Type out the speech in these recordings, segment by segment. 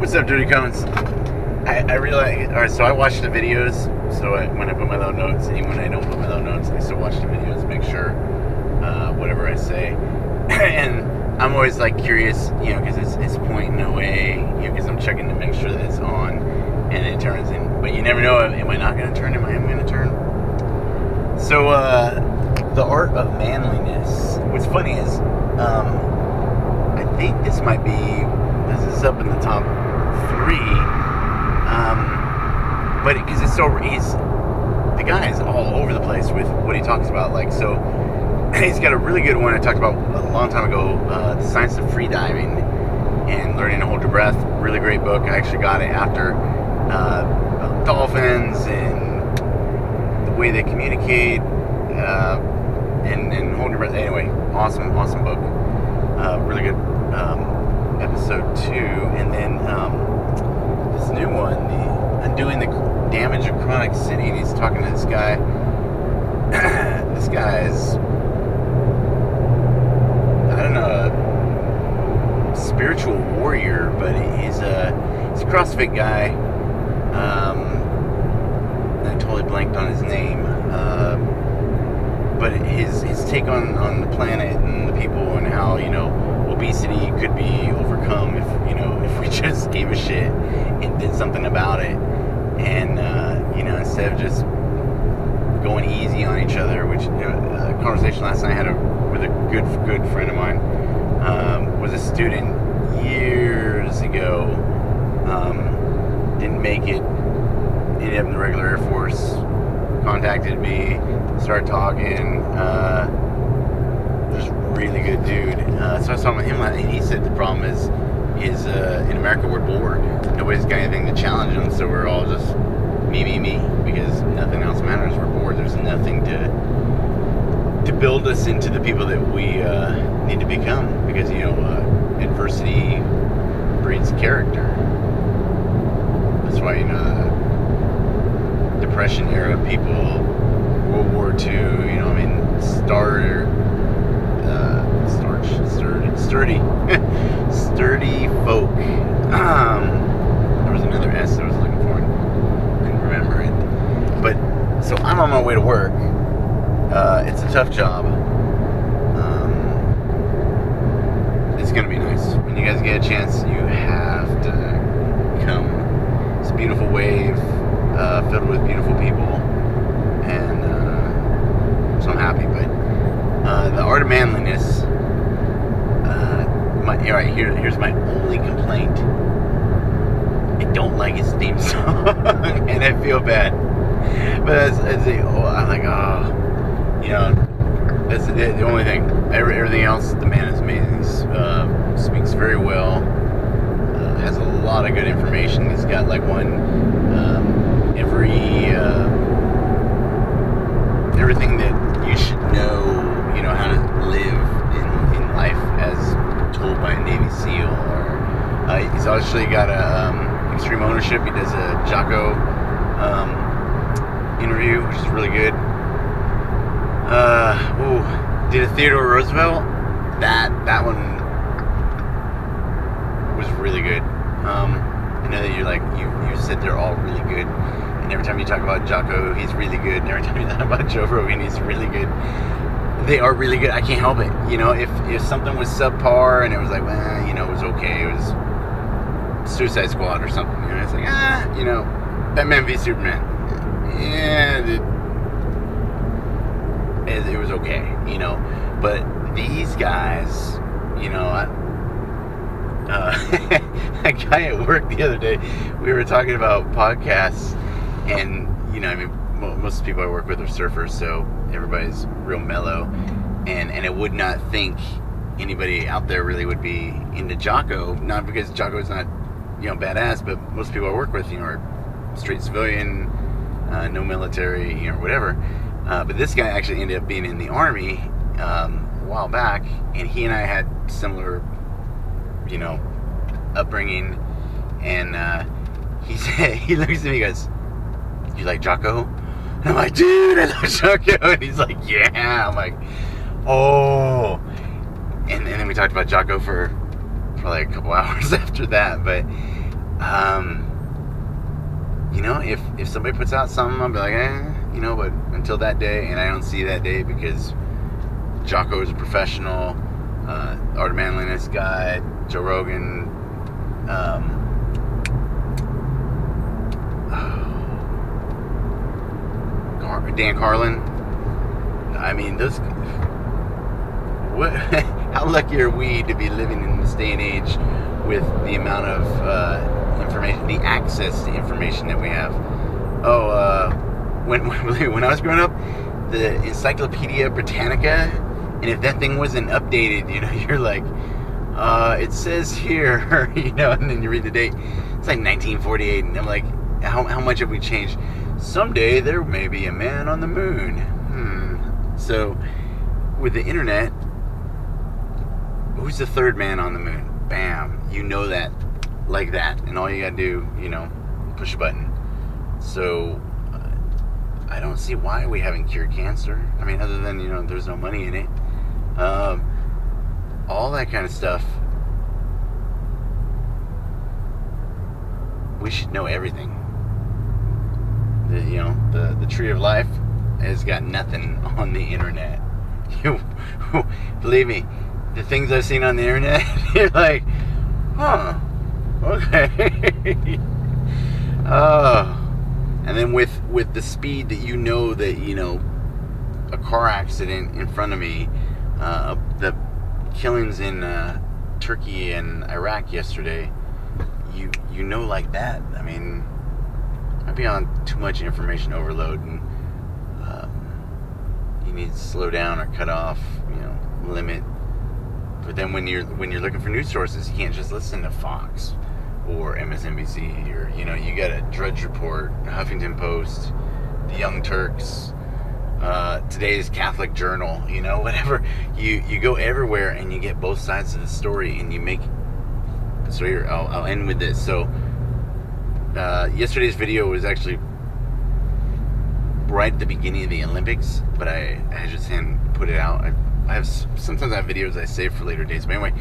What's up, Dirty Cones? I realized, alright, so I watch the videos, so when I put my little notes, even when I don't put my little notes, I still watch the videos, make sure whatever I say. And I'm always like curious, because it's pointing away, because I'm checking to make sure that it's on, and it turns in. But you never know, am I not going to turn? Am I going to turn? So, the Art of Manliness. What's funny is, I think this is up in the top 3, but because the guy is all over the place with what he talks about. Like, so he's got a really good one I talked about a long time ago, The Science of Freediving and Learning to Hold Your Breath. Really great book. I actually got it after dolphins and the way they communicate and hold your breath. Anyway, awesome book. Really good episode 2. And then this new one, Undoing the Damage of Chronic City. And he's talking to this guy. This guy is, I don't know, a spiritual warrior, but he's a CrossFit guy. I totally blanked on his name. But his take on the planet and the people and how, obesity could be overcome if we just gave a shit and did something about it. And, instead of just going easy on each other, which, a conversation last night I had with a good friend of mine, was a student years ago, didn't make it, ended up in the regular Air Force, contacted me, started talking, just really good dude. So I was talking with him, and he said the problem is in America we're bored. Nobody's got anything to challenge them, so we're all just me, because nothing else matters. We're bored. There's nothing to build us into the people that we need to become, because adversity breeds character. That's why the Depression era people, World War II, sturdy folk. There was another S that I was looking for and couldn't remember it. But so I'm on my way to work. It's a tough job. It's gonna be nice. When you guys get a chance, you have to come. It's a beautiful wave, filled with beautiful people, and so I'm happy. But the Art of Manliness. Here's my only complaint. I don't like his theme song, and I feel bad. But I'm like, that's the only thing. Everything else, the man is amazing. He speaks very well. Has a lot of good information. He's got like everything that you should know. How to live in life as told by a Navy SEAL. Or he's actually got a extreme ownership. He does a Jocko interview, which is really good. Did a Theodore Roosevelt. That one was really good. I know that you said they're all really good, and every time you talk about Jocko, he's really good, and every time you talk about Joe Rogan, he's really good. They are really good. I can't help it. If something was subpar and it was like, it was okay. It was Suicide Squad or something. It's like, Batman v Superman. Yeah, it was okay. But these guys, a guy at work the other day, we were talking about podcasts, and most people I work with are surfers, so everybody's real mellow, and I would not think anybody out there really would be into Jocko, not because Jocko's not badass, but most people I work with are straight civilian, no military, whatever. But this guy actually ended up being in the Army a while back, and he and I had similar upbringing, and he looks at me and goes, "You like Jocko?" And I'm like, "Dude, I love Jocko." And he's like, "Yeah." I'm like, "Oh." And then we talked about Jocko for like a couple hours after that. But If somebody puts out something, I'll be like, but until that day, and I don't see that day because Jocko is a professional, Art of Manliness guy, Joe Rogan, Dan Carlin. I mean, what? How lucky are we to be living in this day and age with the amount of information, the access to information that we have? When I was growing up, the Encyclopedia Britannica, and if that thing wasn't updated, you're like, it says here, and then you read the date. It's like 1948, and I'm like, how much have we changed? Someday there may be a man on the moon. So, with the internet, who's the third man on the moon? Bam. You know that like that. And all you gotta do, push a button. So, I don't see why we haven't cured cancer. I mean, other than, there's no money in it. All that kind of stuff. We should know everything. The tree of life has got nothing on the internet. Believe me, the things I've seen on the internet, you're like, okay. And then with the speed that that a car accident in front of me, the killings in Turkey and Iraq yesterday, like that. I mean, I'd be on too much information overload, and you need to slow down or cut off, limit. But then when you're looking for news sources, you can't just listen to Fox or MSNBC or you got a Drudge Report, Huffington Post, the Young Turks, today's Catholic Journal, whatever. You go everywhere and you get both sides of the story, and you make. So here, I'll end with this. So yesterday's video was actually right at the beginning of the Olympics, but I just hadn't put it out. Sometimes I have videos I save for later dates. But anyway,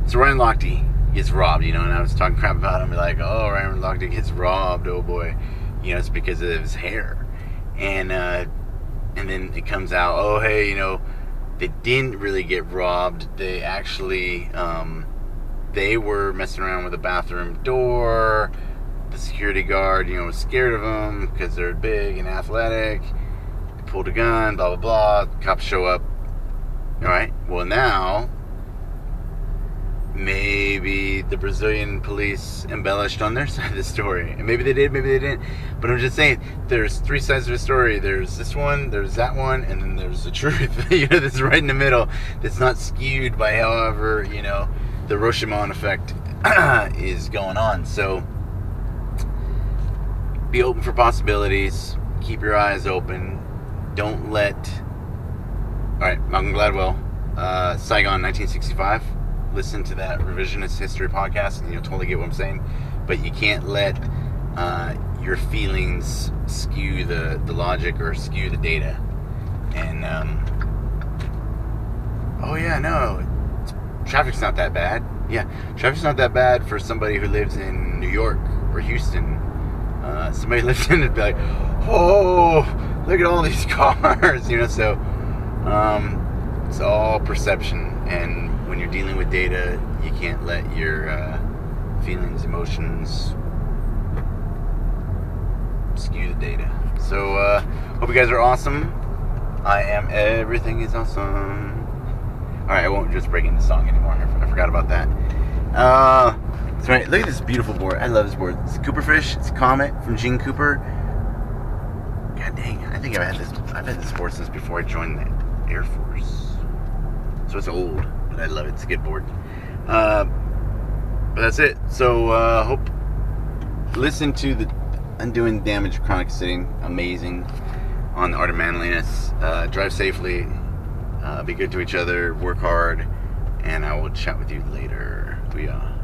so Ryan Lochte gets robbed, and I was talking crap about him, like, oh, Ryan Lochte gets robbed, oh boy, it's because of his hair, and then it comes out, oh hey, they didn't really get robbed. They actually they were messing around with the bathroom door. The security guard, was scared of them because they're big and athletic. They pulled a gun, blah, blah, blah. Cops show up. All right. Well, now, maybe the Brazilian police embellished on their side of the story. And maybe they did, maybe they didn't. But I'm just saying, there's three sides of the story. There's this one, there's that one, and then there's the truth, that's right in the middle. That's not skewed by however, the Rashomon effect is going on. So, be open for possibilities. Keep your eyes open. Don't let... Alright, Malcolm Gladwell, Saigon 1965. Listen to that revisionist history podcast and you'll totally get what I'm saying. But you can't let your feelings skew the logic or skew the data. And, traffic's not that bad. Yeah, traffic's not that bad for somebody who lives in New York or Houston. Somebody lives in it and be like, oh, look at all these cars, so it's all perception, and when you're dealing with data, you can't let your feelings, emotions skew the data. So hope you guys are awesome. I am. Everything is awesome. Alright, I won't just break into song anymore. I forgot about that. So look at this beautiful board. I love this board. It's Cooperfish. It's a Comet from Gene Cooper. God dang, I think I've had this board since before I joined the Air Force. So it's old, but I love it. It's a good board. But that's it. So listen to the Undoing Damage of Chronic Sitting. Amazing. On the Art of Manliness. Drive safely. Be good to each other. Work hard. And I will chat with you later. Hooyah.